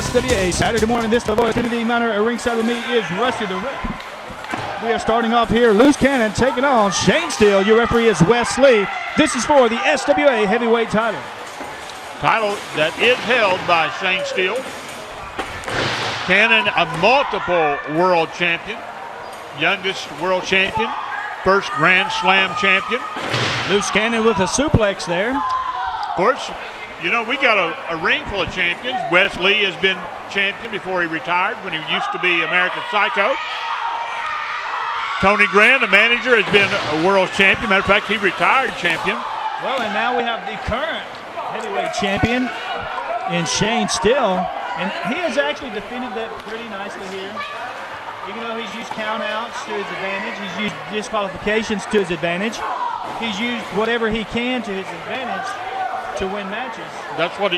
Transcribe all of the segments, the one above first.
SWA Saturday Morning. This Lafayette Tn Manor. Ringside with me is Rusty the Rip. We are starting off here. Loose Cannon taking on Shane Steele. Your referee is Wes Lee. This is for the SWA heavyweight title. Title that is held by Shane Steele. Cannon, a multiple world champion, youngest world champion, first Grand Slam champion. Loose Cannon with a suplex there. Of course, you know, we got a ring full of champions. Wes Lee has been champion before he retired when he used to be American Psycho. Tony Grand, the manager, has been a world champion. Matter of fact, he retired champion. Well, and now we have the current heavyweight champion in Shane Steele. And he has actually defended that pretty nicely here. Even though he's used count-outs to his advantage, he's used disqualifications to his advantage. He's used whatever he can to his advantage to win matches. That's what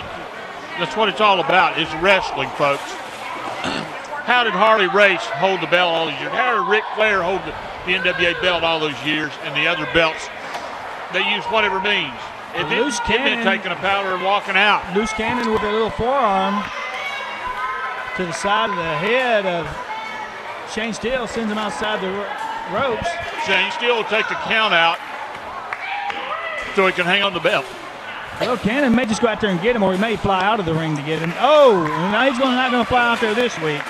it's all about, is wrestling, folks. How did Harley Race hold the belt all these years? How did Ric Flair hold the NWA belt all those years and the other belts? They use whatever means. It didn't taking a powder and walking out. Loose Cannon with a little forearm to the side of the head of Shane Steele, sends him outside the ropes. Shane Steele will take the count out so he can hang on the belt. Well, Cannon may just go out there and get him, or he may fly out of the ring to get him. Oh, now he's not going to fly out there this week.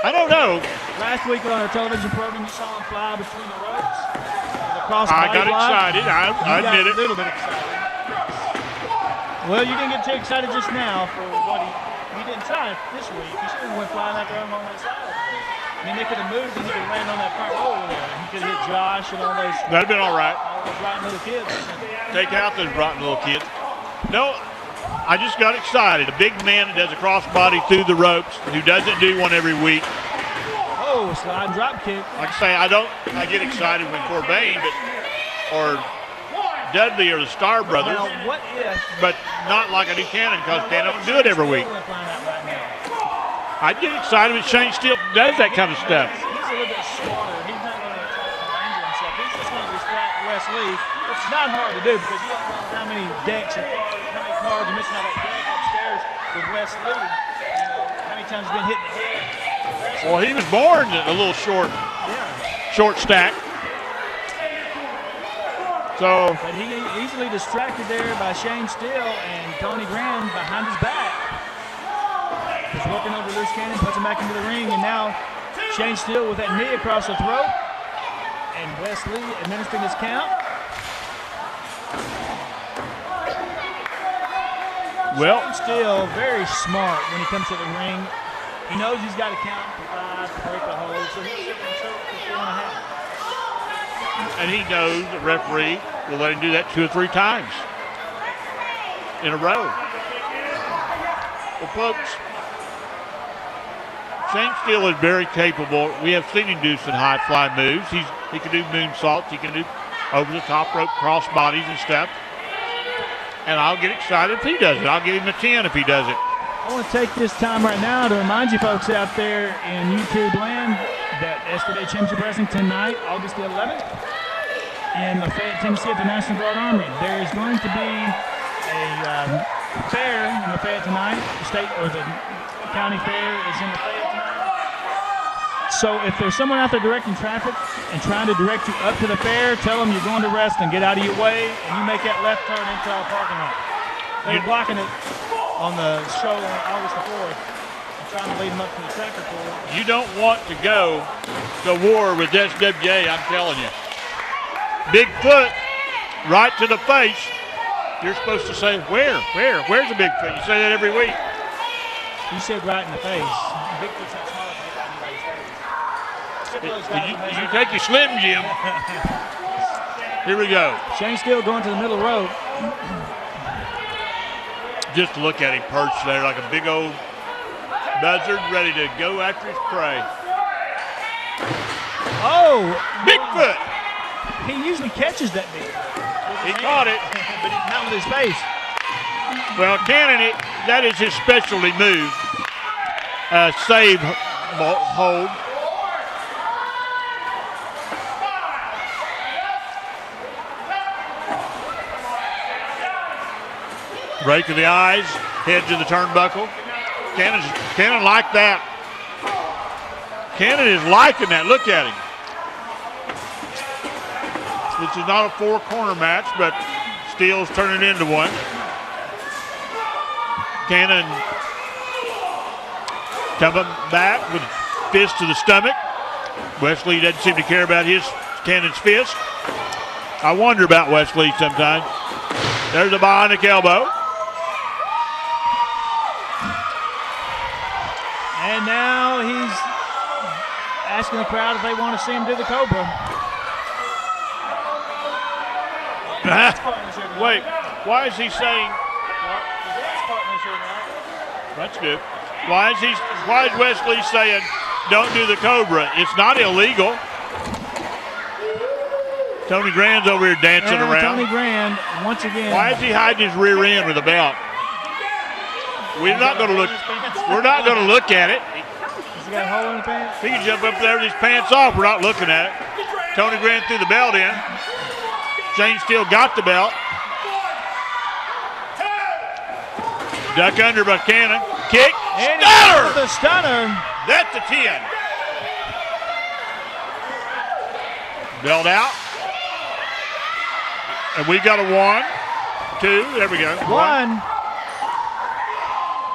I don't know. Last week on our television program, you saw him fly between the ropes. I got excited. I admit it. A little bit excited. Well, you didn't get too excited just now for what he didn't try this week. He should have went flying out there on that side. I mean, they could have moved and he could have landed on that front row over there. He could have hit Josh and all those. That'd have been all right. All those rotten little kids. Take out those rotten little kids. No, I just got excited. A big man that does a crossbody through the ropes, who doesn't do one every week. Oh, slide and drop kick. Like I say, I get excited when Corbin or Dudley or the Star Brothers. Well, what if? But not like I do Cannon, because Cannon don't do it every week. I get excited when Shane Steele does that kind of stuff. He's a little bit smarter. He's not going to try to injure himself. He's just going to distract Wes Lee. It's not hard to do because you don't know how many decks or how many cards are missing out of that deck upstairs with Wes Lee. You know, how many times he's been hit in the head. Well, he was born a little short stack. So, but he easily distracted there by Shane Steele and Tony Grand behind his back. He's working over Loose Cannon, puts him back into the ring, and now Shane Steele with that knee across the throat, and Wes Lee administering his count. Well, Shane Steele very smart when he comes to the ring. He knows he's got to count for 5 to break a hold, so he's sitting and choke for 4.5. And he knows the referee will let him do that 2 or 3 times in a row. Well, folks, Shane Steele is very capable. We have seen him do some high-fly moves. He can do moonsaults. He can do over-the-top rope crossbodies and stuff. And I'll get excited if he does it. I'll give him a 10 if he does it. I want to take this time right now to remind you folks out there in YouTube land that SWA Championship Wrestling tonight, August the 11th, in Lafayette, Tennessee at the National Guard Armory. There is going to be a fair in Lafayette tonight. The state or the county fair is in Lafayette tonight. So if there's someone out there directing traffic and trying to direct you up to the fair, tell them you're going to wrestling. Get out of your way, and you make that left turn into our parking lot. They're blocking it on the show on August the 4th. I'm trying to lead them up to the tractor pull. You don't want to go to war with SWA, I'm telling you. Big foot right to the face. You're supposed to say, where's the big foot? You say that every week. You said right in the face. Big foot's not smart to get right in the face. You take your Slim Jim. Here we go. Shane Steele going to the middle rope. Just look at him perched there like a big old buzzard ready to go after his prey. Oh! Bigfoot! He usually catches that big. He caught it. But not with his face. Well, Cannon, that is his specialty move. Save hold. Rake of the eyes, head to the turnbuckle. Cannon like that. Cannon is liking that. Look at him. This is not a four-corner match, but Steele's turning into one. Cannon coming back with a fist to the stomach. Wesley doesn't seem to care about Cannon's fist. I wonder about Wesley sometimes. There's a bionic elbow. And now he's asking the crowd if they want to see him do the Cobra. Wait, why is he saying? That's good. Why is Wesley saying don't do the Cobra? It's not illegal. Tony Grand's over here dancing around. Tony Grand, once again. Why is he hiding his rear end with a belt? We're not going to look. We're not going to look at it. Has he got a hole in the pants? He can jump up there with his pants off. We're not looking at it. Tony Grand threw the belt in. Shane Steele got the belt. Duck under by Cannon. Kick. And Stunner! The stunner. That's the 10. Belt out. And we got a 1, 2. There we go. 1.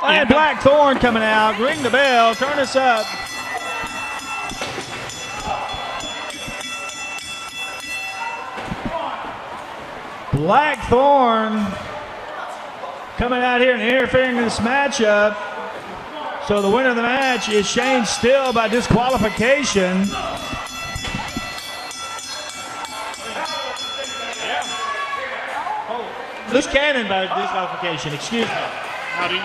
And Blackthorn coming out. Ring the bell. Turn us up. Blackthorn coming out here and interfering in this matchup. So the winner of the match is Shane Steele by disqualification. Loose Cannon by disqualification, excuse me. How do you?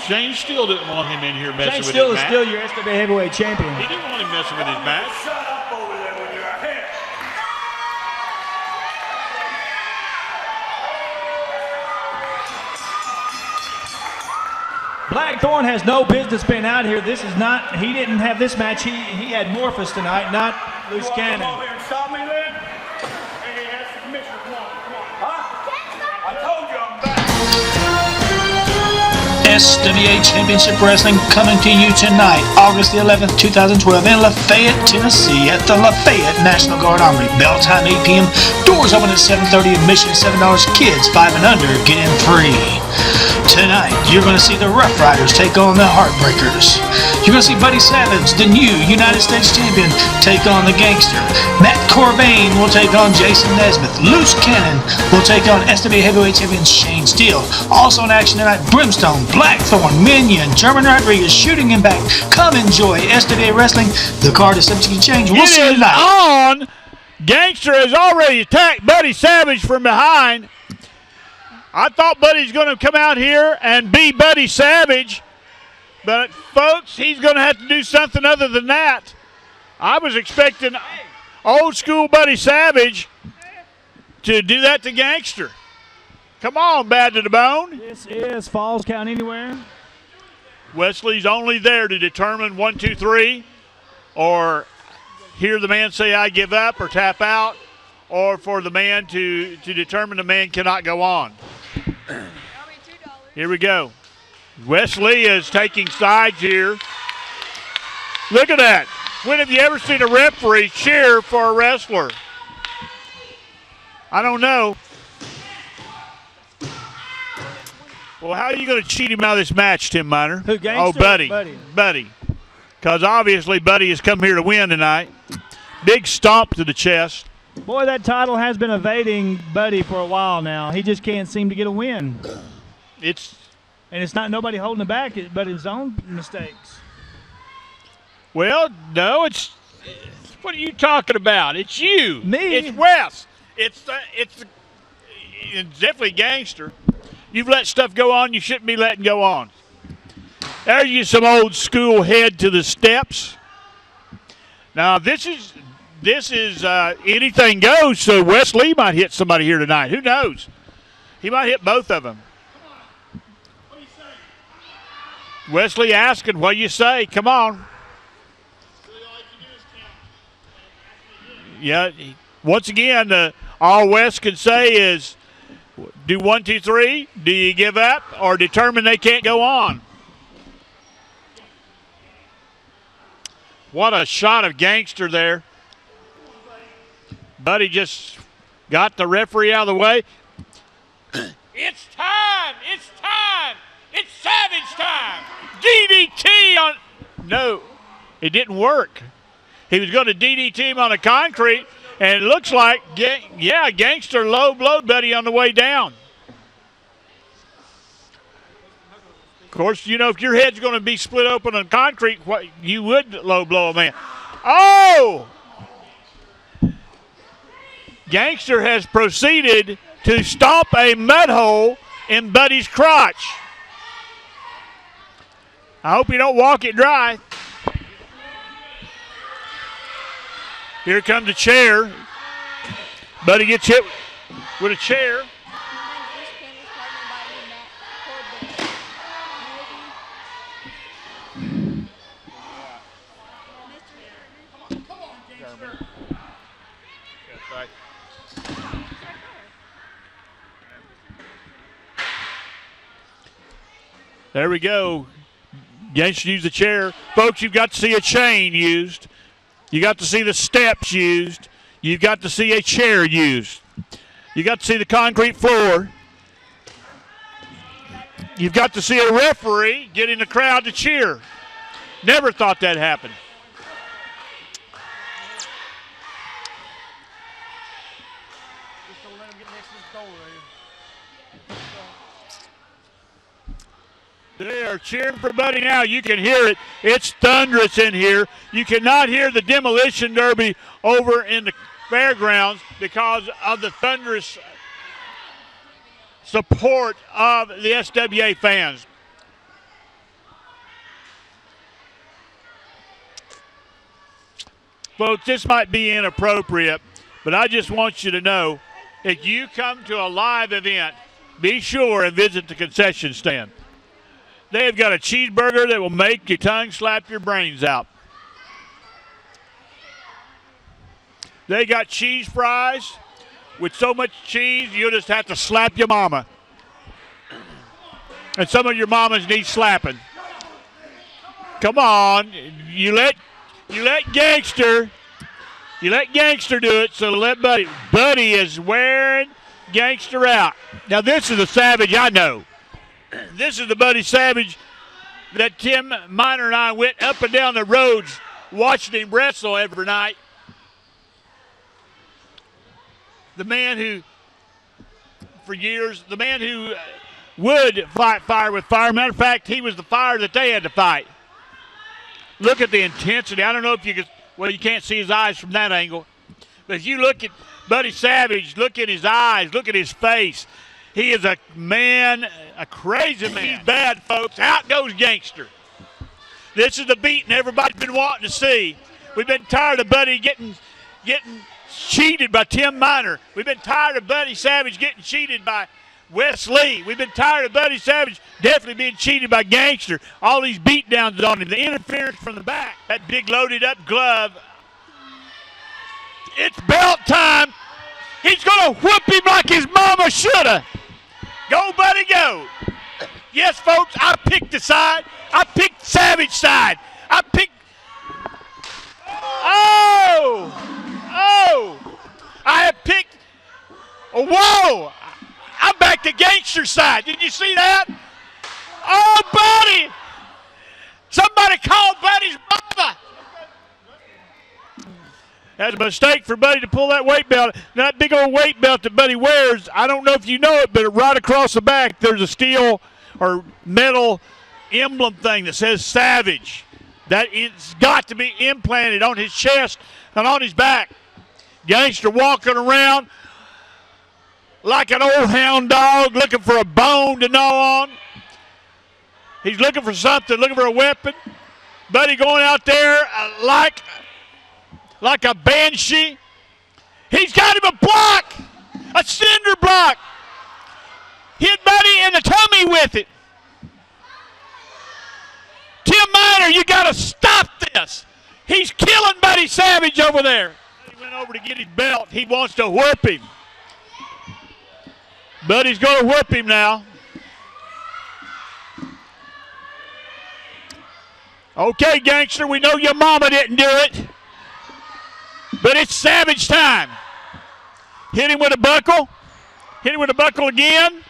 Shane Steele didn't want him in here messing Shane with Steele his is match. still your SWA heavyweight champion. He didn't want him messing with his match. Shut up over there when you're ahead. Blackthorn has no business being out here. This is not, he didn't have this match. He had Morphus tonight, not Loose Cannon. Come over here and stop me then? Hey, that's the commissioner's one. Come on. Huh? I told you I'm back. SWA Championship Wrestling coming to you tonight, August the 11th, 2012 in Lafayette, Tennessee at the Lafayette National Guard Armory. Bell time 8 p.m. Doors open at 7:30. Admission $7. Kids 5 and under get in free. Tonight, you're going to see the Rough Riders take on the Heartbreakers. You're going to see Buddy Savage, the new United States Champion, take on the Gangster. Matt Corbain will take on Jason Nesmith. Loose Cannon will take on SWA Heavyweight Champion Shane Steele. Also in action tonight, Brimstone, Blackthorn, Minion, German Rodriguez, Shooting Impact. Come enjoy SWA Wrestling. The card is subject to change. We'll see you tonight. On. Gangster has already attacked Buddy Savage from behind. I thought Buddy's going to come out here and be Buddy Savage, but folks, he's going to have to do something other than that. I was expecting old school Buddy Savage to do that to Gangster. Come on, Bad to the Bone. This is Falls Count Anywhere. Wesley's only there to determine 1, 2, 3, or hear the man say I give up or tap out, or for the man to determine the man cannot go on. Here we go. Wesley is taking sides here. Look at that. When have you ever seen a referee cheer for a wrestler? I don't know. Well, how are you going to cheat him out of this match, Tim Miner? Who, Gangster? Oh, Buddy. Buddy. Because obviously Buddy has come here to win tonight. Big stomp to the chest. Boy, that title has been evading Buddy for a while now. He just can't seem to get a win. And it's not nobody holding it back, but his own mistakes. Well, no, it's what are you talking about? It's you. Me? It's Wes. It's definitely Gangster. You've let stuff go on you shouldn't be letting go on. There's you some old school head to the steps. Now this is anything goes, so Wesley might hit somebody here tonight. Who knows? He might hit both of them. Wesley asking, what do you say? Come on. Yeah, once again, all Wes can say is do 1, 2, 3. Do you give up or determine they can't go on? What a shot of Gangster there. Buddy just got the referee out of the way. It's time! It's time! It's Savage time! DDT on... No, it didn't work. He was going to DDT him on the concrete, and it looks like, Gangster low blowed Buddy on the way down. Of course, you know, if your head's going to be split open on concrete, you would low blow a man. Oh! Gangster has proceeded to stomp a mud hole in Buddy's crotch. I hope you don't walk it dry. Here comes the chair. Buddy gets hit with a chair. There we go. Gangster used the chair. Folks, you've got to see a chain used. You got to see the steps used. You've got to see a chair used. You got to see the concrete floor. You've got to see a referee getting the crowd to cheer. Never thought that happened. They are cheering for Buddy now. You can hear it. It's thunderous in here. You cannot hear the demolition derby over in the fairgrounds because of the thunderous support of the SWA fans. Folks, this might be inappropriate, but I just want you to know, if you come to a live event, be sure and visit the concession stand. They've got a cheeseburger that will make your tongue slap your brains out. They got cheese fries with so much cheese you'll just have to slap your mama. And some of your mamas need slapping. Come on, you let Gangster do it, so let Buddy. Buddy is wearing Gangster out. Now this is a Savage I know. This is the Buddy Savage that Tim Miner and I went up and down the roads watching him wrestle every night. The man who, for years, the man who would fight fire with fire. Matter of fact, he was the fire that they had to fight. Look at the intensity. I don't know if you could, well, you can't see his eyes from that angle. But if you look at Buddy Savage, look at his eyes, look at his face. He is a man, a crazy man. He's bad, folks. Out goes Gangster. This is the beating everybody's been wanting to see. We've been tired of Buddy getting cheated by Tim Miner. We've been tired of Buddy Savage getting cheated by Wes Lee. We've been tired of Buddy Savage definitely being cheated by Gangster. All these beatdowns on him, the interference from the back, that big loaded up glove. It's belt time. He's going to whoop him like his mama shoulda. Go, Buddy, go. Yes, folks, I picked the side. I picked Savage side. I picked. Oh! I have picked. Whoa! I'm back to Gangster side. Did you see that? Oh, Buddy! Somebody call Buddy's mama. That's a mistake for Buddy to pull that weight belt. That big old weight belt that Buddy wears, I don't know if you know it, but right across the back there's a steel or metal emblem thing that says Savage. That it's got to be implanted on his chest and on his back. Gangster walking around like an old hound dog looking for a bone to gnaw on. He's looking for something, looking for a weapon. Buddy going out there like a banshee. He's got him a block, a cinder block. Hit Buddy in the tummy with it. Tim Miner, you got to stop this. He's killing Buddy Savage over there. He went over to get his belt. He wants to whoop him. Buddy's going to whoop him now. Okay, Gangster, we know your mama didn't do it, but it's Savage time. Hit him with a buckle. Hit him with a buckle again.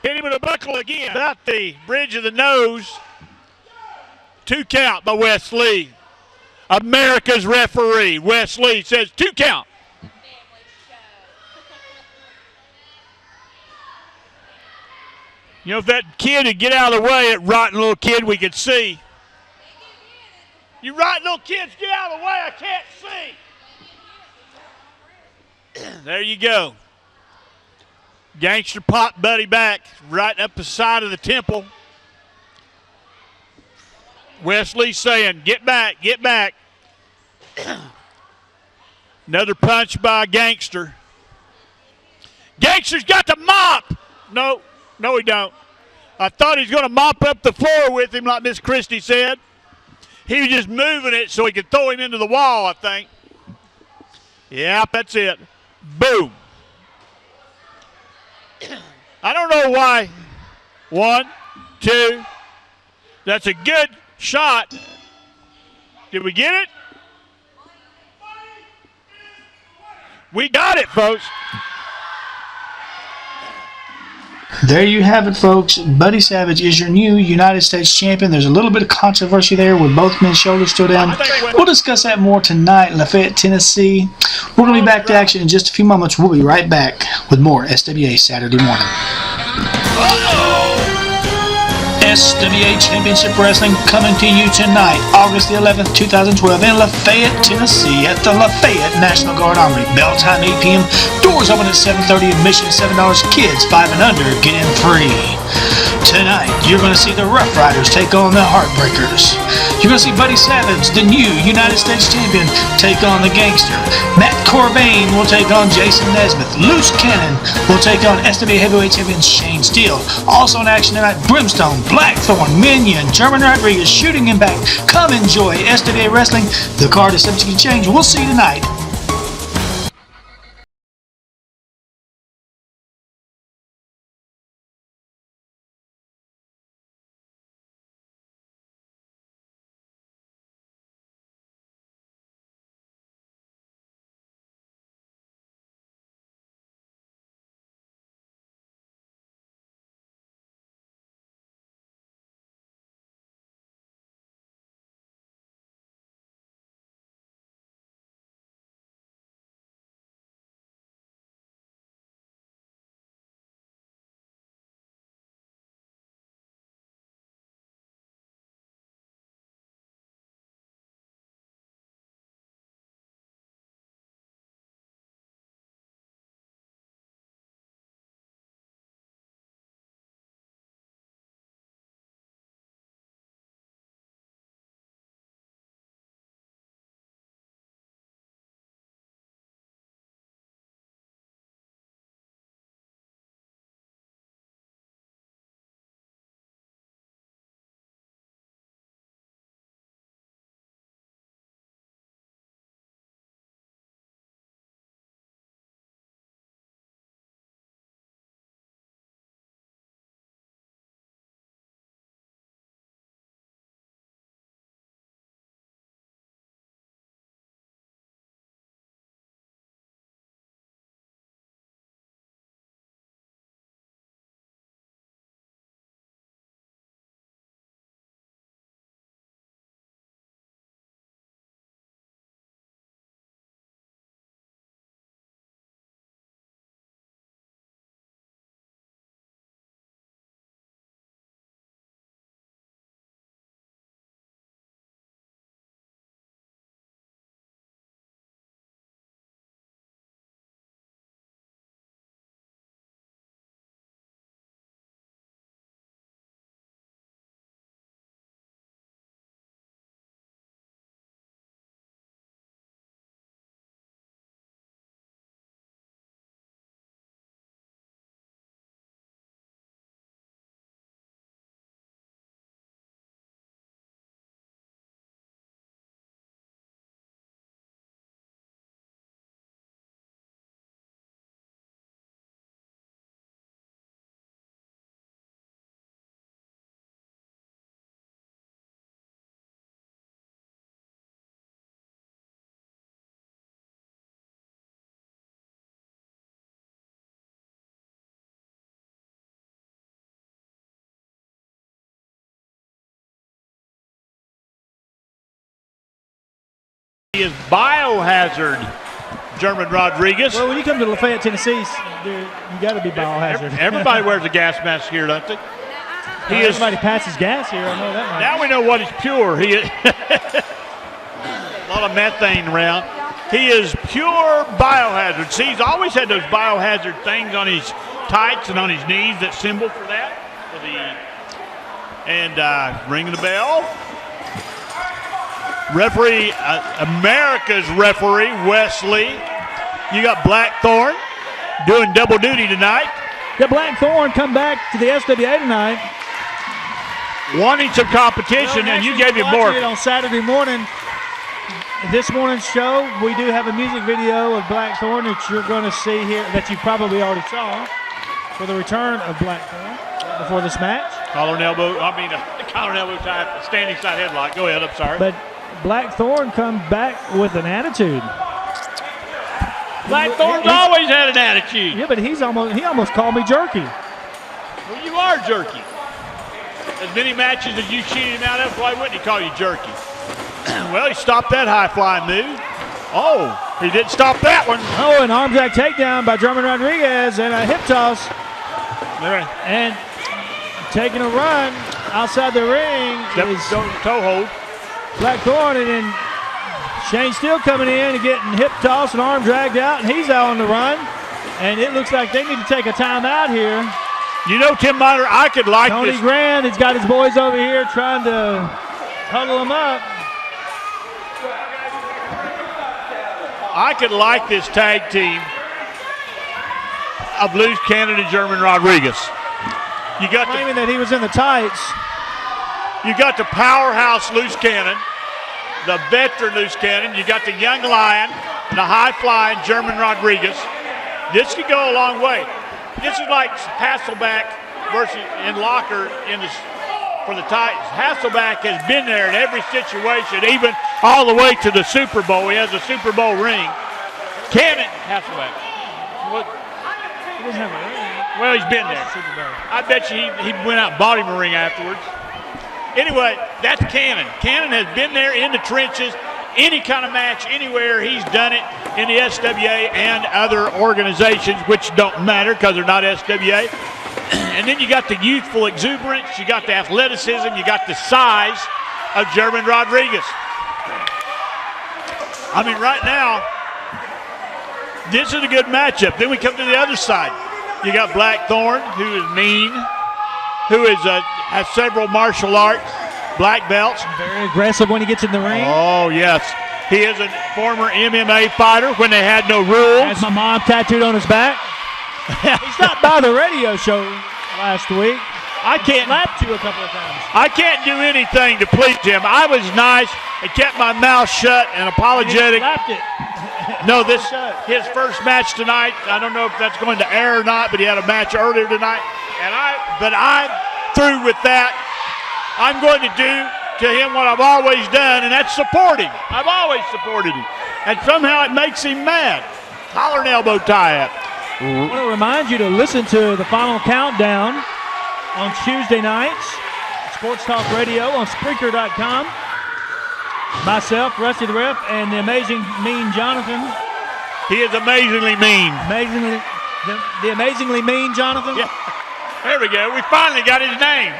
Hit him with a buckle again. About the bridge of the nose. 2 count by Wes Lee. America's referee, Wes Lee, says 2 count. You know, if that kid would get out of the way, that rotten little kid we could see. You rotten little kids, get out of the way, I can't see. There you go. Gangster popped Buddy back right up the side of the temple. Wesley saying, get back, get back. Another punch by Gangster. Gangster's got the mop. No, he don't. I thought he was going to mop up the floor with him like Miss Christie said. He was just moving it so he could throw him into the wall, I think. Yep, that's it. Boom. I don't know why. 1, 2. That's a good shot. Did we get it? We got it, folks. There you have it, folks. Buddy Savage is your new United States champion. There's a little bit of controversy there with both men's shoulders still down. We'll discuss that more tonight in Lafayette, Tennessee. We're going to be back to action in just a few moments. We'll be right back with more SWA Saturday Morning. SWA Championship Wrestling coming to you tonight, August the 11th, 2012 in Lafayette, Tennessee at the Lafayette National Guard Armory. Bell time 8 p.m. Doors open at 7:30. Admission $7. Kids 5 and under get in free. Tonight, you're going to see the Rough Riders take on the Heartbreakers. You're going to see Buddy Savage, the new United States champion, take on the Gangster. Matt Corbain will take on Jason Nesmith. Loose Cannon will take on SWA Heavyweight Champion Shane Steele. Also in action tonight, Brimstone, Blackthorn, Minion, German Rodriguez, Shooting Impact. Come enjoy SWA Wrestling. The card is subject to change. We'll see you tonight. He is Biohazard German Rodriguez. Well, when you come to Lafayette, Tennessee, you got to be biohazard. Everybody wears a gas mask here, don't they? Everybody passes gas here. I know that much. Now we know what is pure. He is a lot of methane around. He is pure biohazard. See, he's always had those biohazard things on his tights and on his knees. That symbol for that. Ringing the bell. Referee, America's referee, Wesley. You got Blackthorn doing double duty tonight. Yeah, Blackthorn come back to the SWA tonight. Wanting some competition, and you gave him more. On Saturday morning, this morning's show, we do have a music video of Blackthorn that you're going to see here, that you probably already saw, for the return of Blackthorn before this match. Collar and elbow tie, standing side headlock. Go ahead, I'm sorry. But Blackthorn comes back with an attitude. Blackthorn's always had an attitude. Yeah, but he almost called me jerky. Well, you are jerky. As many matches as you cheated him out of, why wouldn't he call you jerky? Well, he stopped that high-flying move. Oh, he didn't stop that one. Oh, an arm drag takedown by German Rodriguez and a hip toss. And taking a run outside the ring is toe hold. Blackthorn, and then Shane Steele coming in and getting hip toss and arm dragged out, and he's out on the run. And it looks like they need to take a timeout here. You know, Tim Miner, I could like Tony this. Grand has got his boys over here trying to huddle them up. I could like this tag team of Loose Cannon and German Rodriguez. You got claiming that he was in the tights. You got the powerhouse Loose Cannon, the veteran Loose Cannon. You got the young lion, the high-flying German Rodriguez. This could go a long way. This is like Hasselback versus in Locker for the Titans. Hasselback has been there in every situation, even all the way to the Super Bowl. He has a Super Bowl ring. Hasselback. He doesn't have a ring. Well, he's been there. I bet you he went out and bought him a ring afterwards. Anyway, that's Cannon. Cannon has been there in the trenches. Any kind of match, anywhere, he's done it in the SWA and other organizations, which don't matter because they're not SWA. And then you got the youthful exuberance, you got the athleticism, you got the size of German Rodriguez. I mean, right now, this is a good matchup. Then we come to the other side. You got Blackthorn, who is mean, who is has several martial arts black belts. Very aggressive when he gets in the ring. Oh, yes. He is a former MMA fighter when they had no rules. Has my mom tattooed on his back. He stopped by the radio show last week. I can't slapped you a couple of times. I can't do anything to please him. I was nice and kept my mouth shut and apologetic. Slapped it. No, this his first match tonight. I don't know if that's going to air or not, but he had a match earlier tonight. But I'm through with that. I'm going to do to him what I've always done, and that's support him. I've always supported him. And somehow it makes him mad. Collar and elbow tie-up. I want to remind you to listen to the final countdown on Tuesday nights. Sports Talk Radio on Spreaker.com. Myself, Rusty the Ref, and the amazing mean Jonathan. He is amazingly mean. The amazingly mean Jonathan. Yeah. There we go. We finally got his name.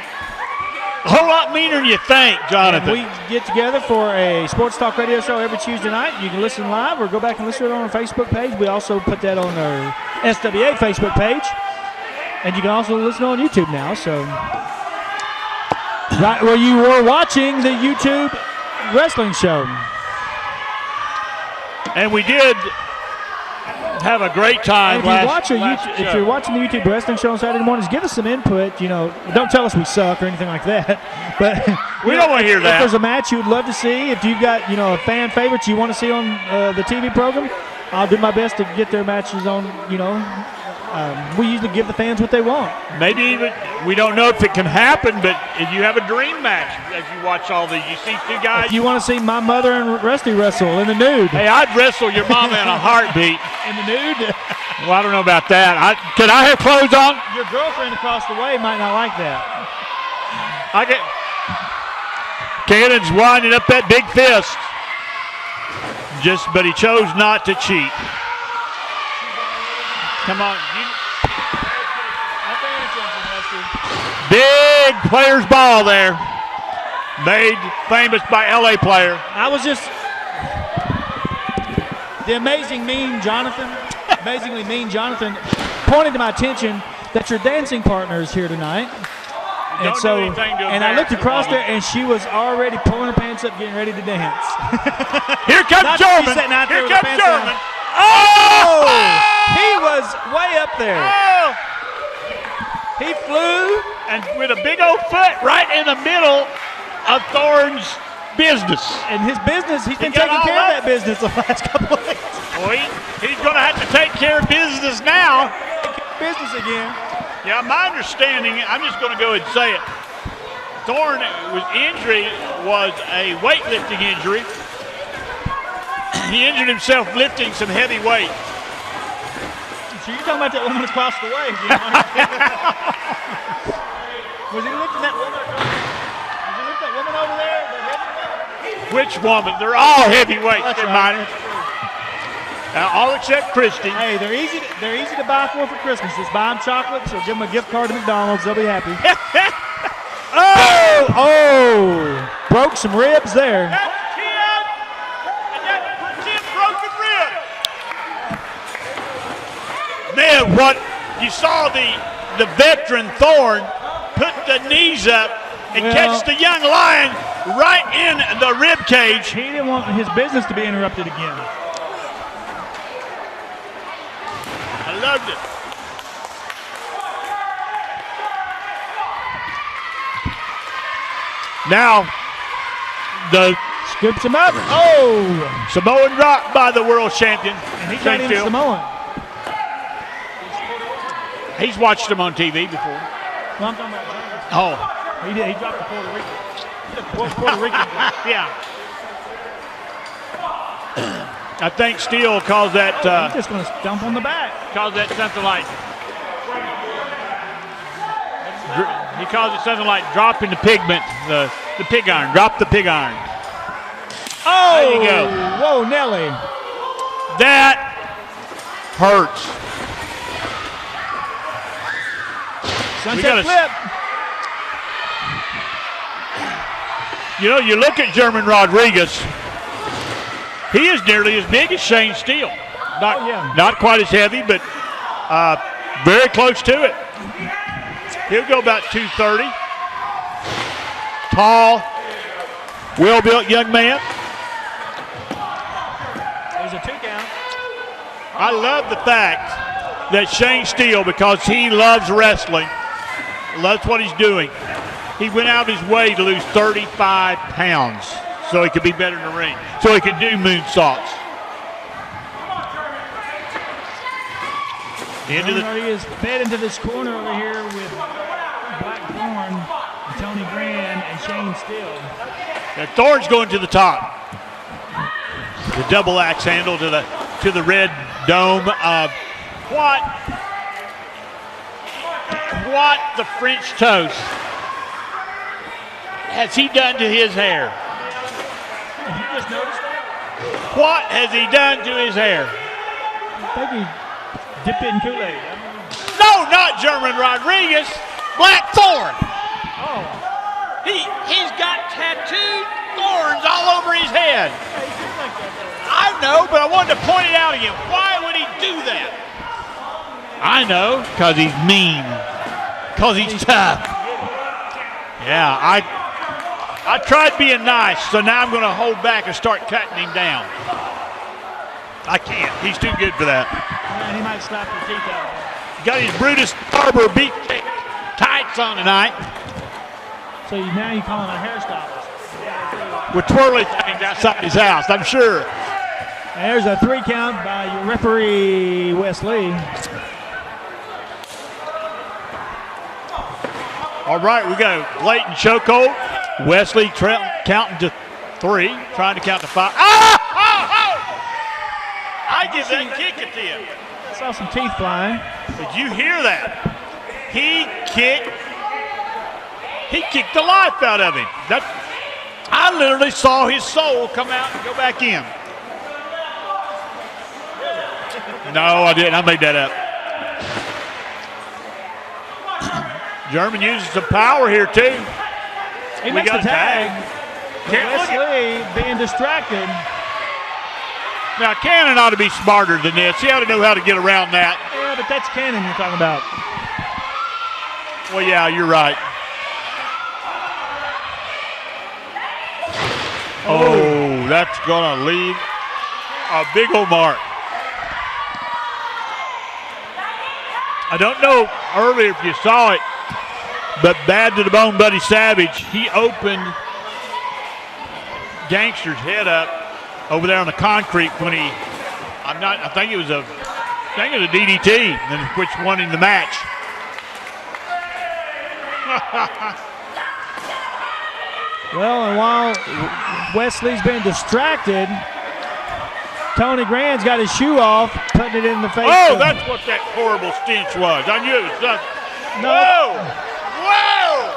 A whole lot meaner than you think, Jonathan. And we get together for a Sports Talk Radio show every Tuesday night. You can listen live or go back and listen to it on our Facebook page. We also put that on our SWA Facebook page. And you can also listen on YouTube now. So, right where you were watching the YouTube wrestling show. And we did have a great time if you're watching the YouTube wrestling show on Saturday mornings, give us some input. You know, don't tell us we suck or anything like that. But we don't want to hear that. If there's a match you would love to see, if you've got a fan favorite you want to see on the TV program, I'll do my best to get their matches on. We usually give the fans what they want. Maybe even, we don't know if it can happen, but if you have a dream match as you watch all these, you see two guys. If you want to see my mother and Rusty wrestle in the nude. Hey, I'd wrestle your mama in a heartbeat. In the nude? Well, I don't know about that. Can I have clothes on? Your girlfriend across the way might not like that. Cannon's winding up that big fist. But he chose not to cheat. Come on. Big player's ball there. Made famous by LA player. I was just the amazingly mean Jonathan pointed to my attention that your dancing partner is here tonight. And Don't so, do anything to and I looked embarrass across him. there, and she was already pulling her pants up, getting ready to dance. Here comes Not that she's German. sitting out there Here with her comes pants down. German. Oh! He was way up there. Oh! He flew. And with a big old foot right in the middle of Thorne's business. And his business, he's been got taking all care of that? that business the last couple of weeks. Well, he's going to have to take care of business now. Business again. Yeah, my understanding, I'm just going to go ahead and say it. Thorne injury was a weightlifting injury. He injured himself lifting some heavy weight. So you're talking about that woman across the way. Was he lifting that woman? Was he lifting that woman over there? Which woman? They're all heavyweights, That's in right. mine. All except Christy. Hey, they're easy to buy for Christmas. Just buy them chocolate, so give them a gift card to McDonald's. They'll be happy. Oh! Broke some ribs there. That's Tim. And that's Tim broken rib. Man, what you saw the veteran Thorne put the knees up and catch the young lion right in the rib cage. He didn't want his business to be interrupted again. I loved it. Now, the Scoops him up. Oh! Samoan drop by the world champion. And he's not even Shane Field. Samoan. He's watched him on TV before. Well, I'm talking about James. Oh, He did. He dropped the Puerto Rican. Puerto Rican. yeah. I think Steele calls that He's just going to stomp on the back. something like. He calls it something like dropping the pigment, the pig iron. Drop the pig iron. Oh! There you go. Whoa, Nelly. That hurts. Sunset gotta- flip. You know, you look at German Rodriguez. He is nearly as big as Shane Steele. Not quite as heavy, but very close to it. He'll go about 230. Tall, well-built young man. There's a 2 count. I love the fact that Shane Steele, because he loves wrestling, loves what he's doing, he went out of his way to lose 35 pounds so he could be better in the ring, so he could do moonsaults. Rodriguez fed into this corner over here with Blackthorn, Tony Grand, and Shane Steele. And Thorne's going to the top. The double axe handle to the red dome. What the French toast has he done to his hair? You just noticed that? What has he done to his hair? I think he dipped it in Kool-Aid. No, not German Rodriguez. Blackthorn. Oh. He's got tattooed thorns all over his head. I know, but I wanted to point it out again. Why would he do that? I know, because he's mean. Because he's tough. Yeah, I tried being nice, so now I'm going to hold back and start cutting him down. I can't. He's too good for that. Man, he might slap your teeth out. Got his Brutus Barber beat tights on tonight. So now you call him a hairstylist. With twirly things outside his house, I'm sure. And there's a 3 count by your referee, Wesley. All right, we got a blatant chokehold. Wesley counting to 3, trying to count to 5. Ah! Oh! I give that kick at him. I saw some teeth flying. Did you hear that? He kicked the life out of him. I literally saw his soul come out and go back in. No, I didn't. I made that up. German uses some power here, too. He makes the tag. Wesley being distracted. Now, Cannon ought to be smarter than this. He ought to know how to get around that. Yeah, but that's Cannon you're talking about. Well, yeah, you're right. Oh, that's going to leave a big old mark. I don't know earlier if you saw it, but bad to the bone Buddy Savage, he opened Gangster's head up over there on the concrete when I think it was a DDT, which won him the match. Well, and while Wesley's been distracted, Tony Grand's got his shoe off, putting it in the face. Oh, that's what that horrible stench was. I knew it was just. No. Whoa! Whoa!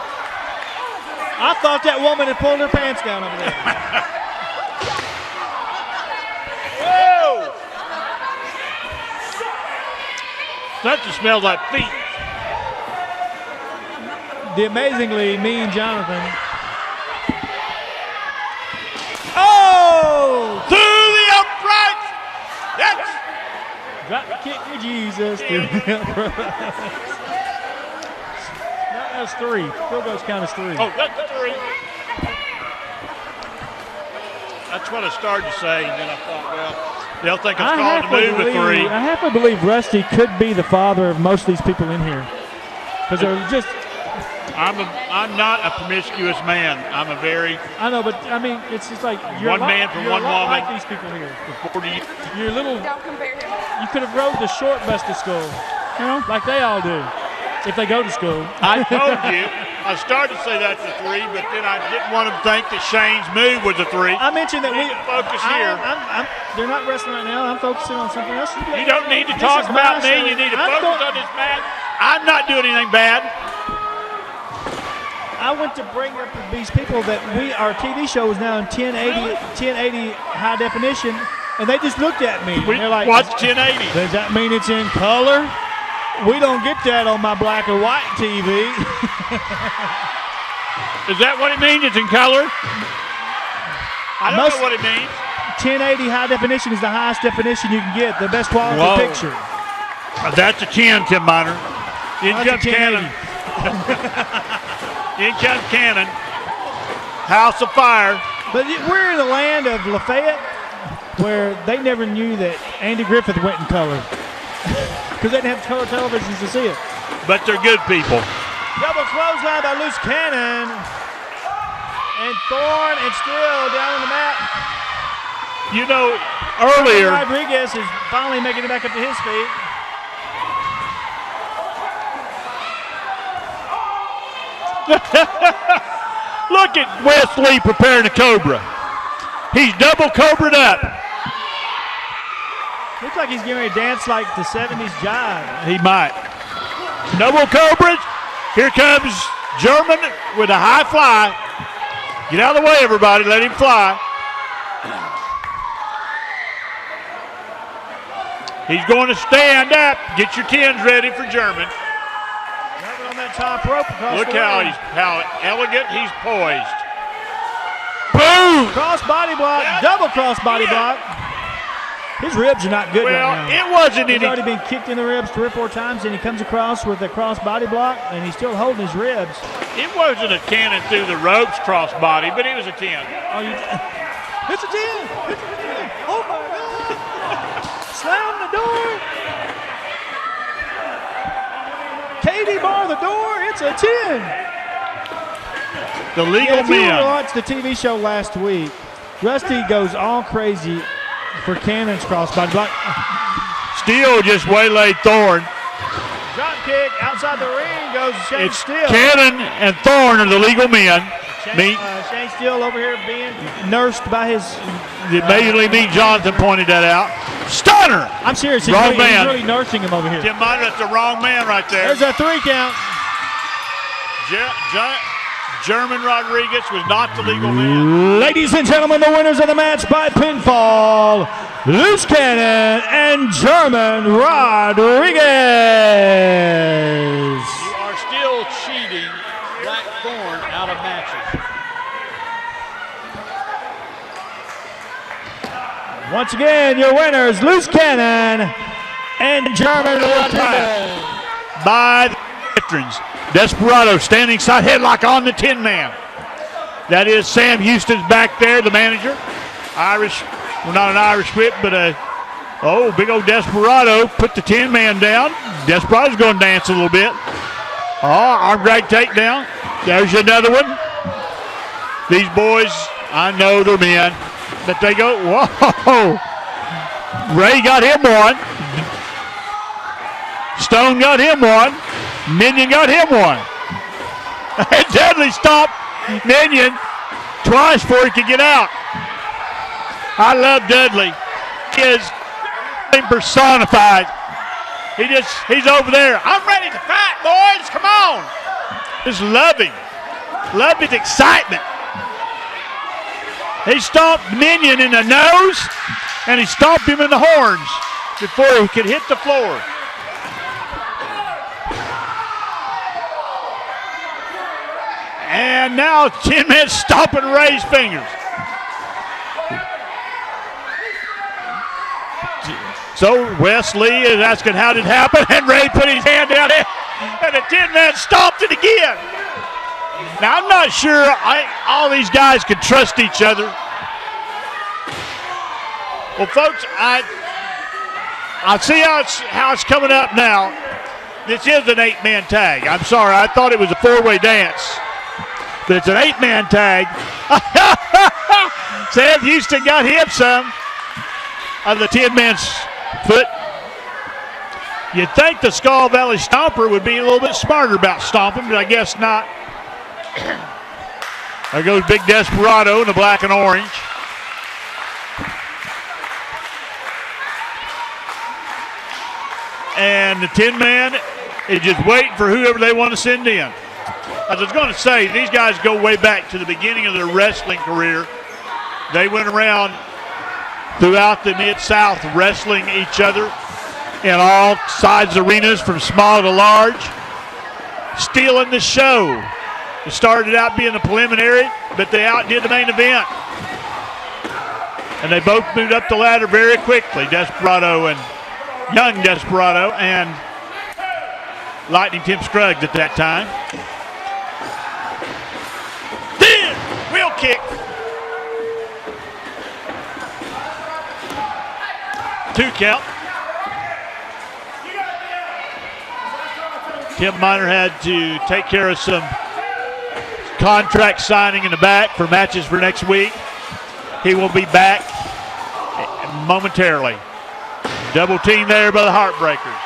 I thought that woman had pulled her pants down over there. Whoa! That just smells like feet. The amazingly mean Jonathan. Oh! To the upright! That's. Drop kick for Jesus. That's three. Field goals count as three. Oh, that's 3. That's what I started to say, and then I thought, well, they'll think I was calling the move with 3. I have to believe Rusty could be the father of most of these people in here. Because they're just. I'm not a promiscuous man. I'm a very. I know, but I mean, it's just like you're one man for one woman. Like these people here. For 40 years. You're little. Don't compare him. You could have rode the short bus to school, you know, like they all do, if they go to school. I told you. I started to say that's a 3, but then I didn't want them to think that Shane's move was a 3. I mentioned that we focus here. They're not wrestling right now. I'm focusing on something else. You don't need to talk about me. You need to focus on this match. I'm not doing anything bad. I went to bring up to these people that our TV show is now in 1080 high definition, and they just looked at me. They're like, what's 1080? Does that mean it's in color? We don't get that on my black or white TV. Is that what it means? It's in color? I don't know what it means. 1080 high definition is the highest definition you can get, the best quality picture. That's a 10, Tim Miner. In comes Cannon. In comes Cannon. House of Fire. But we're in the land of Lafayette where they never knew that Andy Griffith went in color because they didn't have color televisions to see it. But they're good people. Double clothesline by Loose Cannon. And Thorne and Steele down on the mat. You know, earlier. Rodriguez is finally making it back up to his feet. Look at Wesley preparing a Cobra. He's double Cobra'd up. Looks like he's getting ready to dance like the 70s jive. He might. Double Cobras. Here comes German with a high fly. Get out of the way, everybody. Let him fly. He's going to stand up. Get your 10s ready for German. On that top rope. Look how elegant he's poised. Boom! Cross body block, double cross body block. His ribs are not good right now. Well, it wasn't He's any. already been kicked in the ribs 3 or 4 times, and he comes across with a cross body block, and he's still holding his ribs. It wasn't a cannon through the ropes cross body, but it was a 10. Oh, it's a 10. It's a 10. Oh my God! Slam the door. Katie bar the door. It's a 10. The legal If you men. watched the TV show last week, Rusty goes all crazy for Cannon's crossbody block. Steele just waylaid Thorne. Drop kick outside the ring goes Shane It's Steele. Cannon and Thorne are the legal men. Shane Steele over here being nursed by his. Amazingly, me Jonathan pointed that out. Stunner! I'm serious. He's Wrong really, man. he's really nursing him over here. Tim Miner, that's the wrong man right there. There's a 3 count. German Rodriguez was not the legal man. Ladies and gentlemen, the winners of the match by pinfall, Loose Cannon and German Rodriguez. You are still cheating Blackthorn out of matches. Once again, your winners, Loose Cannon and German Rodriguez. By the veterans. Desperado standing side headlock on the Tin Man. That is Sam Houston's back there, the manager. Irish, well, not an Irish whip, but big old Desperado put the Tin Man down. Desperado's going to dance a little bit. Arm drag takedown. There's another one. These boys, I know they're men, but they go, whoa. Ray got him one. Stone got him one. Minion got him one. And Dudley stopped Minion twice before he could get out. I love Dudley. He is personified. He's over there. I'm ready to fight, boys. Come on. Just love him. Love his excitement. He stomped Minion in the nose and he stomped him in the horns before he could hit the floor. And now Tin Man's stomping Ray's fingers. So Wesley is asking how did it happen, and Ray put his hand down there, and the Tin Man stomped it again. Now I'm not sure all these guys could trust each other. Well, folks, I see how it's coming up now. This is an 8-man tag. I'm sorry, I thought it was a 4-way dance. But it's an 8-man tag. Sam Houston got him some of the Tin Man's foot. You'd think the Skull Valley Stomper would be a little bit smarter about stomping, but I guess not. There goes Big Desperado in the black and orange. And the Tin Man is just waiting for whoever they want to send in. As I was going to say, these guys go way back to the beginning of their wrestling career. They went around throughout the Mid-South wrestling each other in all size arenas from small to large, stealing the show. It started out being a preliminary, but they outdid the main event. And they both moved up the ladder very quickly, Desperado and young Desperado and Lightning Tim Scruggs at that time. Wheel kick. 2 count. Tim Miner had to take care of some contract signing in the back for matches for next week. He will be back momentarily. Double team there by the Heartbreakers.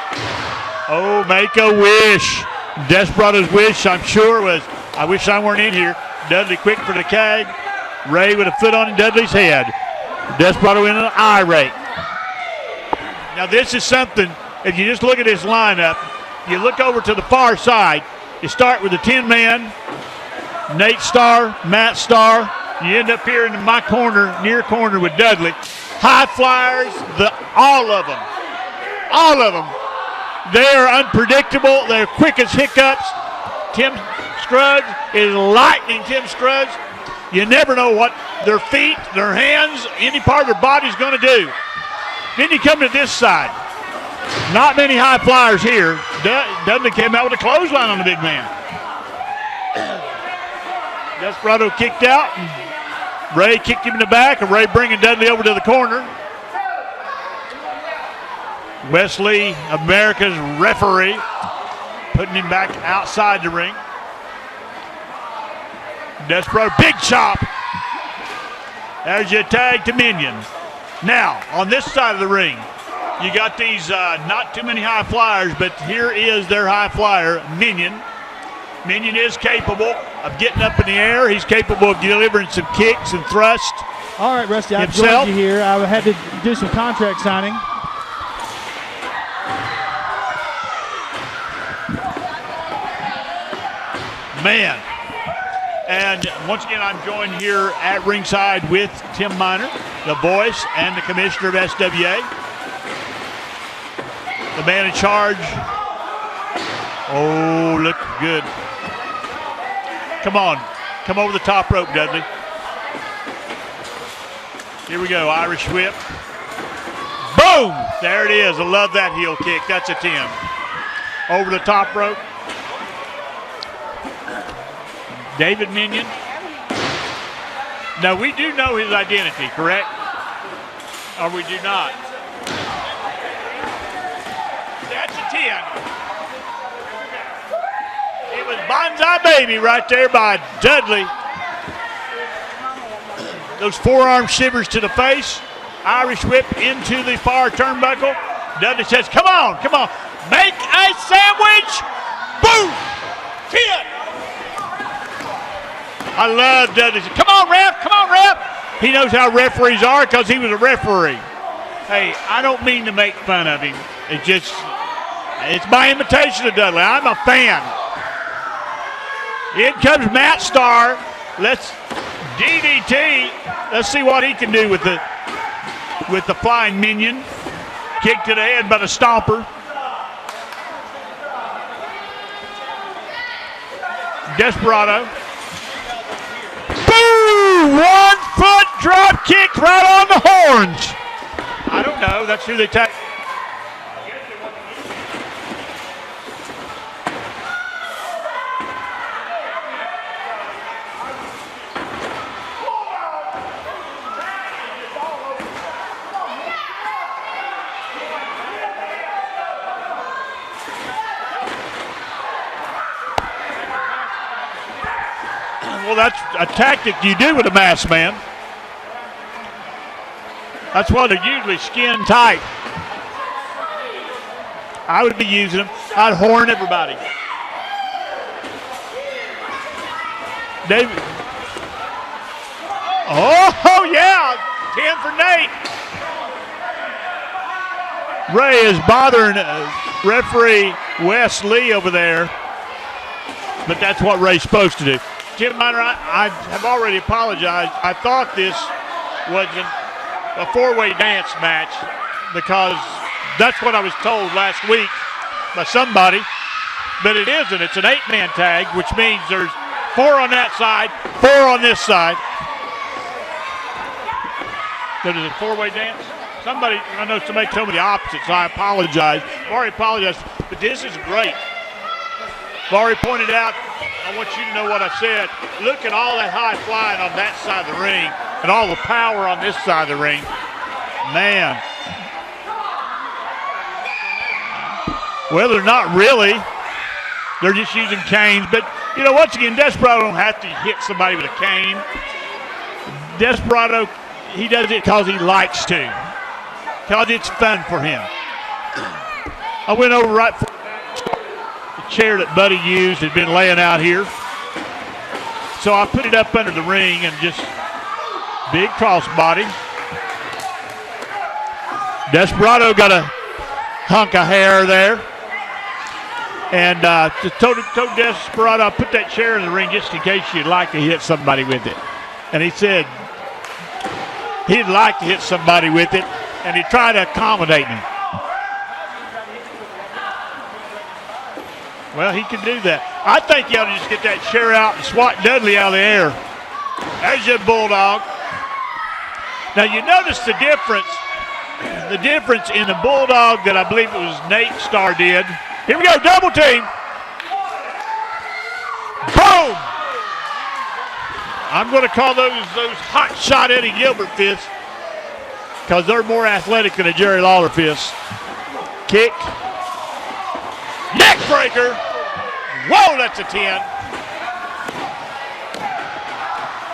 Oh, make a wish. Desperado's wish, I'm sure, was, I wish I weren't in here. Dudley quick for the tag. Ray with a foot on Dudley's head. Desperado in an irate. Now this is something, if you just look at this lineup, you look over to the far side, you start with the Tin Man, Nate Starr, Matt Starr. You end up here in my corner, near corner with Dudley. High flyers, all of them. They are unpredictable. They're quick as hiccups. Tim Scruggs is lightning Tim Scruggs. You never know what their feet, their hands, any part of their body's going to do. Then you come to this side. Not many high flyers here. Dudley came out with a clothesline on the big man. Desperado kicked out. And Ray kicked him in the back, and Ray bringing Dudley over to the corner. Wesley, America's referee, putting him back outside the ring. Desperado, big chop. There's your tag to Minion. Now, on this side of the ring, you got these not too many high flyers, but here is their high flyer, Minion. Minion is capable of getting up in the air. He's capable of delivering some kicks and thrusts. All right, Rusty, I've himself. joined you here. I had to do some contract signing. Man, And once again, I'm joined here at ringside with Tim Miner, the voice and the commissioner of SWA. The man in charge. Oh, look good. Come on. Come over the top rope, Dudley. Here we go, Irish whip. Boom! There it is. I love that heel kick. That's a 10. Over the top rope. David Minion. Now, we do know his identity, correct? Or we do not? That's a 10. It was Bonsai Baby right there by Dudley. Those forearm shivers to the face. Irish whip into the far turnbuckle. Dudley says, come on, come on. Make a sandwich. Boom! 10. I love Dudley. Come on, ref. Come on, ref. He knows how referees are because he was a referee. Hey, I don't mean to make fun of him. It's my invitation to Dudley. I'm a fan. In comes Matt Starr. Let's DDT. Let's see what he can do with the flying minion. Kick to the head by the stomper. Desperado. Boom! 1 foot drop kick right on the horns. I don't know. That's who they take. Well, that's a tactic you do with a masked man. That's why they're usually skin tight. I would be using them. I'd horn everybody. David. Oh, yeah. 10 for Nate. Ray is bothering referee Wes Lee over there. But that's what Ray's supposed to do. Jim Miner, I have already apologized. I thought this wasn't a four-way dance match because that's what I was told last week by somebody, but it isn't. It's an 8-man tag, which means there's 4 on that side, 4 on this side. So is it a four-way dance? I know somebody told me the opposite, so I apologize. I've already apologized, but this is great. I've already pointed out, I want you to know what I said. Look at all that high flying on that side of the ring and all the power on this side of the ring. Man. Well, they're not really. They're just using canes. But, you know, once again, Desperado don't have to hit somebody with a cane. Desperado, he does it because he likes to. Because it's fun for him. I went over right for the chair that Buddy used had been laying out here. So I put it up under the ring and just big crossbody. Desperado got a hunk of hair there. And just told Desperado, I put that chair in the ring just in case you'd like to hit somebody with it. And he said he'd like to hit somebody with it, and he tried to accommodate me. Well, he can do that. I think you ought to just get that chair out and swat Dudley out of the air. There's your bulldog. Now, you notice the difference in the bulldog that I believe it was Nate Starr did. Here we go, double team. Boom! I'm going to call those hot shot Eddie Gilbert fists because they're more athletic than a Jerry Lawler fist. Kick. Neck breaker. Whoa, that's a 10.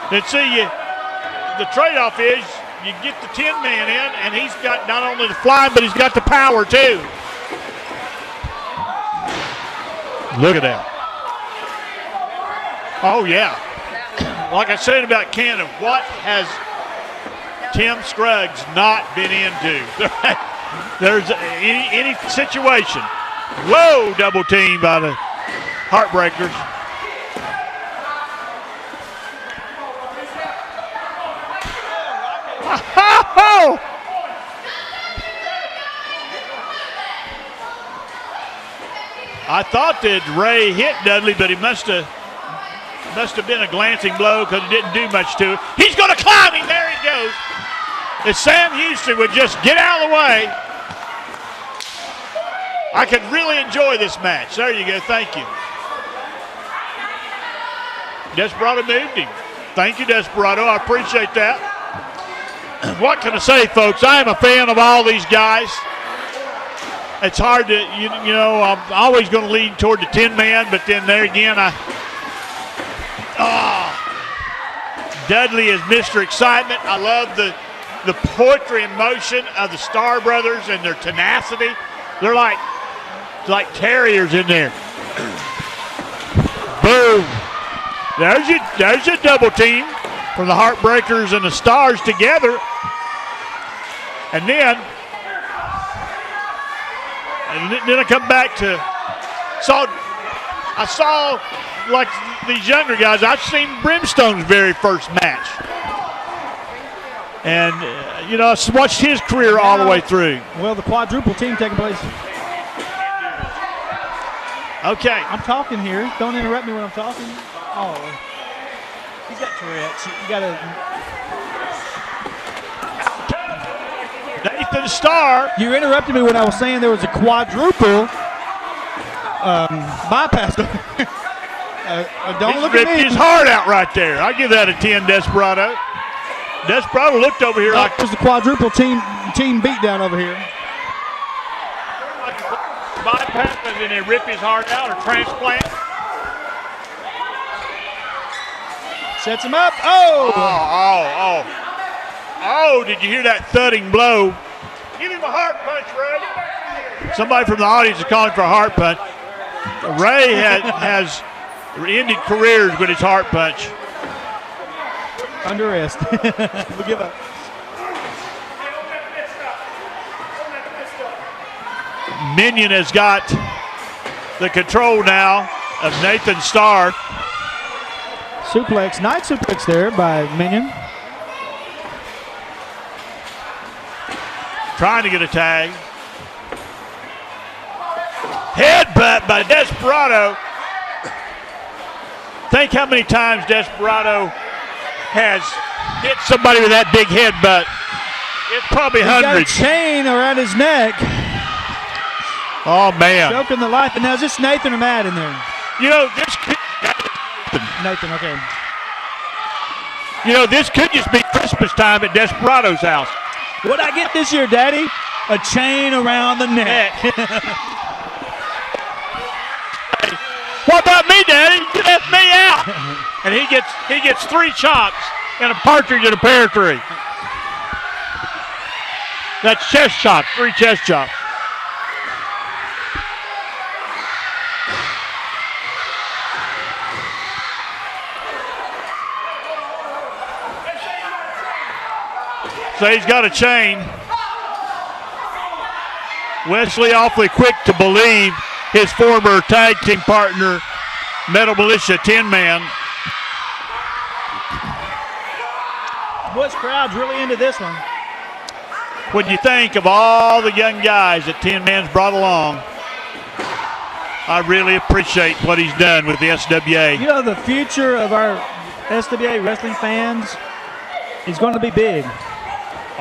Then see, the trade-off is you get the 10-man in, and he's got not only the flying, but he's got the power, too. Look at that. Oh, yeah. Like I said about Canada, what has Tim Scruggs not been into? There's any situation. Whoa, double team by the Heartbreakers. I thought that Ray hit Dudley, but he must have been a glancing blow because it didn't do much to it. He's going to climb him. There he goes. If Sam Houston would just get out of the way, I could really enjoy this match. There you go. Thank you. Desperado moved him. Thank you, Desperado. I appreciate that. What can I say, folks? I am a fan of all these guys. It's hard to, you know, I'm always going to lean toward the 10-man, but then there again, Dudley is Mr. Excitement. I love the poetry and motion of the Star Brothers and their tenacity. They're like terriers in there. Boom. There's your double team from the Heartbreakers and the Stars together. And then I come back to I saw like these younger guys. I've seen Brimstone's very first match, and you know, I watched his career all the way through. Well, the quadruple team taking place. Okay, I'm talking here. Don't interrupt me when I'm talking. Oh, he's got Tourette's. You gotta. Nathan Starr. You interrupted me when I was saying there was a quadruple bypass. Don't look at me. Ripped his heart out right there. I'll give that a 10, Desperado. Desperado looked over here like there's the quadruple team beatdown over here. Bypass and then they rip his heart out or transplant. Sets him up. Oh, did you hear that thudding blow? Give him a heart punch, Ray. Somebody from the audience is calling for a heart punch. Ray has ended careers with his heart punch. Under arrest. We'll give up. Minion has got the control now of Nathan Starr. Suplex, nice suplex there by Minion. Trying to get a tag. Headbutt by Desperado. Think how many times Desperado has hit somebody with that big headbutt. It's probably hundreds. He's got a chain around his neck. Oh, man. Choking the life. And now is this Nathan or Matt in there? You know, this could, Nathan, okay. You know, this could just be Christmas time at Desperado's house. What'd I get this year, Daddy? A chain around the neck. What about me, Daddy? You left me out. And he gets 3 chops and a partridge and a pear tree. That's chest chop, 3 chest chops. So he's got a chain. Wesley awfully quick to believe his former tag team partner, Metal Militia 10-man. Boys, crowd's really into this one. When you think of all the young guys that 10-man's brought along, I really appreciate what he's done with the SWA. You know, the future of our SWA wrestling fans is going to be big.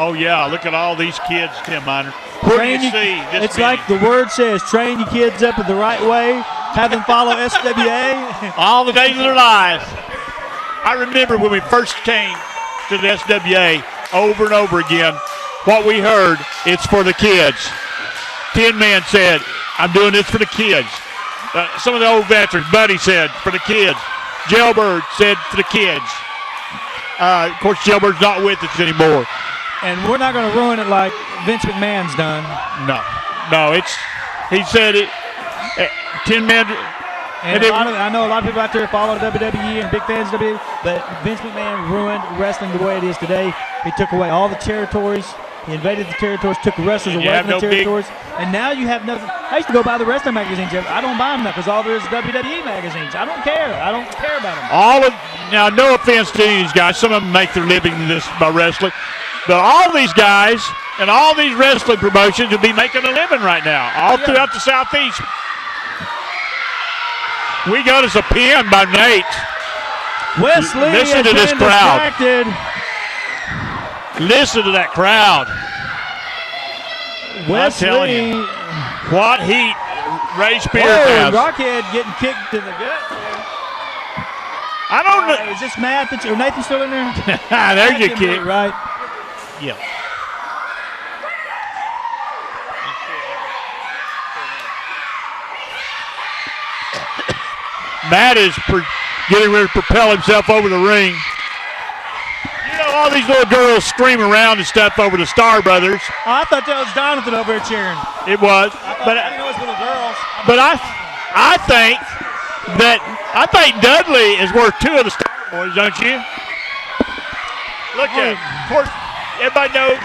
Oh, yeah, look at all these kids, Tim Miner. Where do you see this It's like the word says, train your kids up the right way, have them follow SWA. all the days of their lives. I remember when we first came to the SWA over and over again, what we heard, it's for the kids. 10-man said, I'm doing this for the kids. Some of the old veterans, Buddy said, for the kids. Jailbird said, for the kids. Of course, Jailbird's not with us anymore. And we're not going to ruin it like Vince McMahon's done. No, he said it, 10-man. And I know a lot of people out there follow WWE and big fans of WWE, but Vince McMahon ruined wrestling the way it is today. He took away all the territories. He invaded the territories, took the wrestlers away from the territories, and now you have nothing. I used to go buy the wrestling magazines. I don't buy them now because all there is WWE magazines. I don't care. I don't care about them. Now, no offense to these guys. Some of them make their living by wrestling. But all these guys and all these wrestling promotions would be making a living right now, all throughout the Southeast. We got us a pin by Nate. Wesley Listen to this crowd. Listen to that crowd. Wesley. I'm telling you, what heat Ray Spears has. Rockhead getting kicked to the gut there. I don't know. Is this Matt or Nathan still in there? There's your kick. Right. Yeah. Matt is getting ready to propel himself over the ring. You know, all these little girls scream around and stuff over the Star Brothers. Oh, I thought that was Jonathan over here cheering. It was. I didn't know it was little girls. But I think Dudley is worth 2 of the Star Boys, don't you? Look at him. Of course, everybody knows.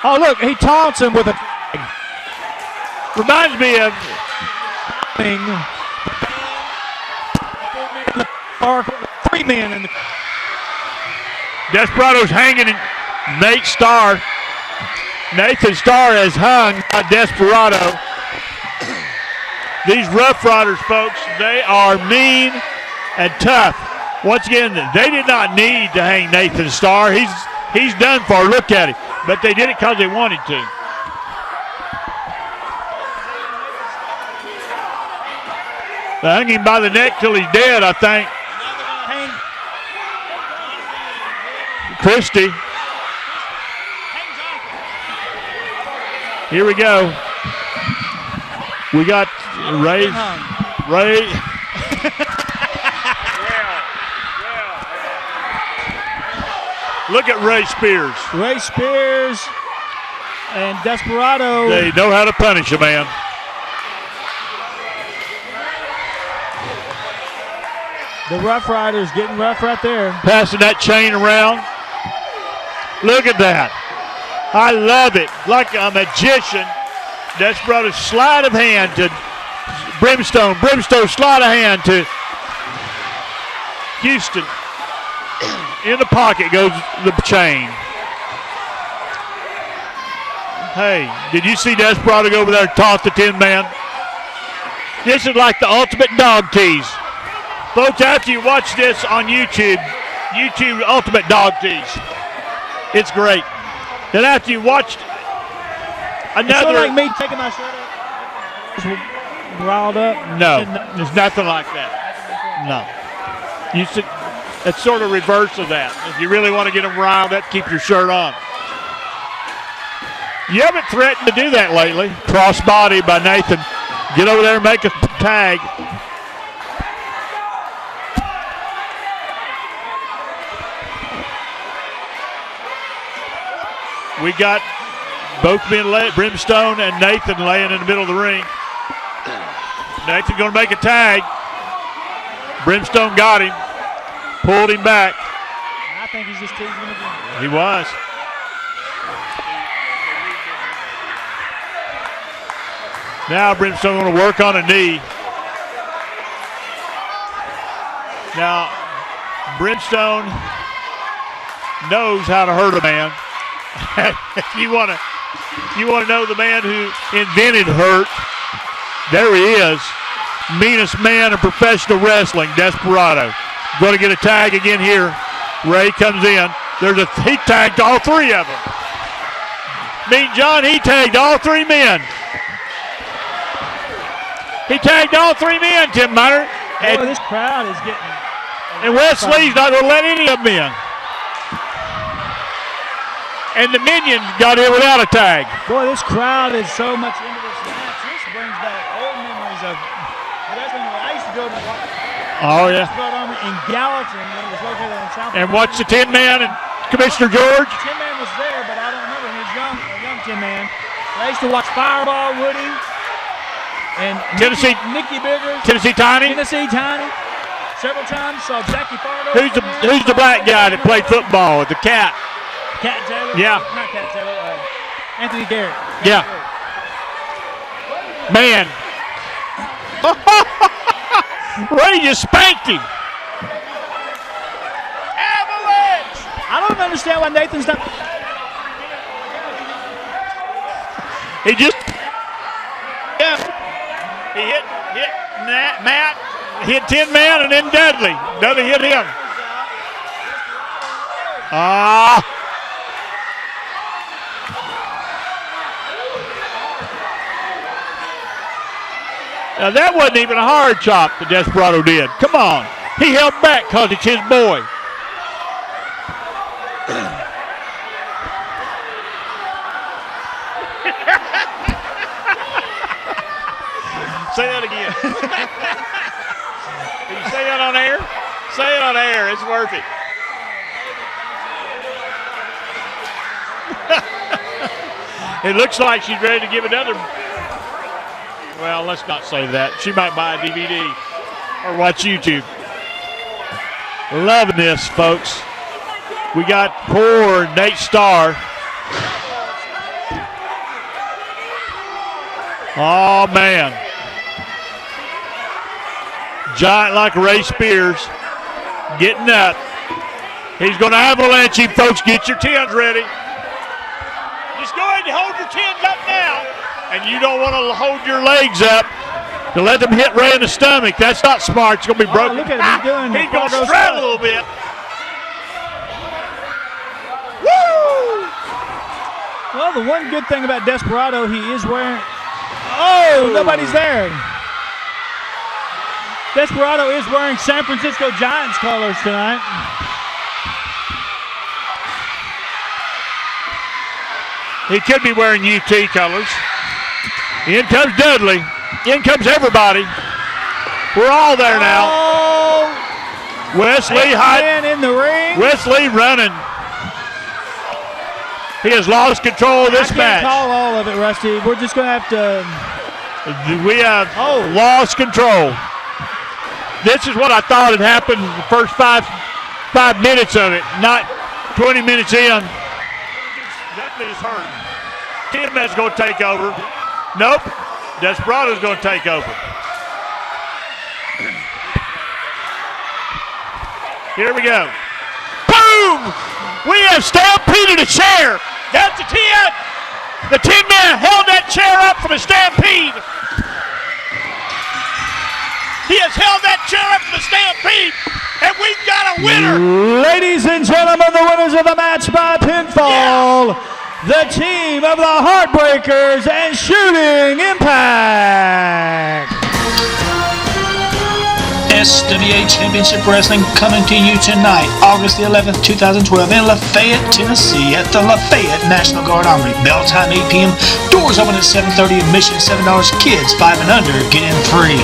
Oh, look, he taunts him with a Reminds me of thing. 3 men in the Desperado's hanging in Nate Starr. Nathan Starr has hung by Desperado. These Rough Riders, folks, they are mean and tough. Once again, they did not need to hang Nathan Starr. He's done for. Look at him. But they did it because they wanted to. They hung him by the neck till he's dead, I think. Christie. Here we go. We got Ray. Look at Ray Spears. Ray Spears and Desperado. They know how to punish a man. The Rough Riders getting rough right there. Passing that chain around. Look at that. I love it. Like a magician. Desperado sleight of hand to Brimstone. Brimstone sleight of hand to Houston. In the pocket goes the chain. Hey, did you see Desperado go over there and taunt the Tin Man? This is like the ultimate dog tease. Folks, after you watch this on YouTube Ultimate Dog Tease. It's great. Then after you watched another... It's like me taking my shirt off. Just riled up. No, there's nothing like that. No. It's sort of reverse of that. If you really want to get them riled up, keep your shirt on. You haven't threatened to do that lately. Cross body by Nathan. Get over there and make a tag. We got both men, Brimstone and Nathan, laying in the middle of the ring. Nathan going to make a tag. Brimstone got him. Pulled him back. I think he's just teasing him again. He was. Now Brimstone going to work on a knee. Now Brimstone knows how to hurt a man. If you want to know the man who invented hurt, there he is. Meanest man in professional wrestling, Desperado. Going to get a tag again here. Ray comes in. He tagged all 3 of them. Mean John, he tagged all 3 men. He tagged all 3 men, Tim Miner. Boy, this crowd is getting... And Wesley's not going to let any of them in. And the Minion got in without a tag. Boy, this crowd is so much into this match. This brings back old memories of wrestling. I used to go to in Gallatin when it was located in South. And watch the Tin Man and Commissioner George. Tin Man was there, but I don't remember. He was a young Tin Man. I used to watch Fireball Woody and Nicky Biggers. Tennessee Tiny. Several times. Saw Jackie Fargo. Who's the black guy that played football with the cat? Cat Taylor? Yeah. Not Cat Taylor. Anthony Garrett. Yeah. Man. Ray just spanked him. understand why Nathan's not. He just, yeah, he hit Matt, hit Tin Man, and then Dudley. Dudley hit him. Now that wasn't even a hard chop that Desperado did. Come on. He held back because it's his boy. Say that again. Can you say that on air? Say it on air. It's worth it. It looks like she's ready to give another. Well, let's not say that. She might buy a DVD or watch YouTube. Loving this, folks. We got poor Nate Starr. Oh, man. Giant like Ray Spears. Getting up. He's going to avalanche him, folks. Get your tins ready. Just go ahead and hold your tins up now. And you don't want to hold your legs up to let them hit Ray in the stomach. That's not smart. It's going to be broken. Look at him. He's going to straddle a little bit. Woo! Well, the one good thing about Desperado, he is wearing. Oh, nobody's there. Desperado is wearing San Francisco Giants colors tonight. He could be wearing UT colors. In comes Dudley. In comes everybody. We're all there now. Oh, Wesley hot. in the ring. Wesley running. He has lost control of this match. I can't call all of it, Rusty. We're just going to have to. We have lost control. This is what I thought had happened the first five minutes of it, not 20 minutes in. Dudley is hurt. Tin Man's going to take over. Nope. Desperado's going to take over. Here we go. Boom! We have stampeded a chair. That's the 10. The Tin Man held that chair up for the stampede. He has held that chair up for the stampede, and we've got a winner. Ladies and gentlemen, the winners of the match by pinfall. Yeah. The team of the Heartbreakers and Shooting Impact. SWA Championship Wrestling coming to you tonight, August the 11th, 2012 in Lafayette, Tennessee at the Lafayette National Guard Armory. Bell time 8 p.m. Doors open at 7:30. Admission $7. Kids 5 and under get in free.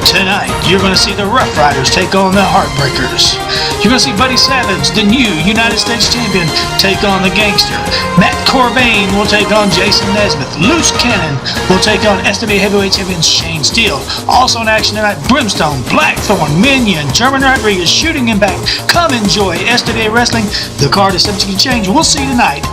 Tonight, you're going to see the Rough Riders take on the Heartbreakers. You're going to see Buddy Savage, the new United States Champion, take on the Gangster. Matt Corvain will take on Jason Nesmith. Loose Cannon will take on SWA Heavyweight Champion Shane Steele. Also in action tonight, Brimstone, Blackthorn, Minion, German Rodriguez, Shooting Impact. Come enjoy SWA Wrestling. The card is subject to change. We'll see you tonight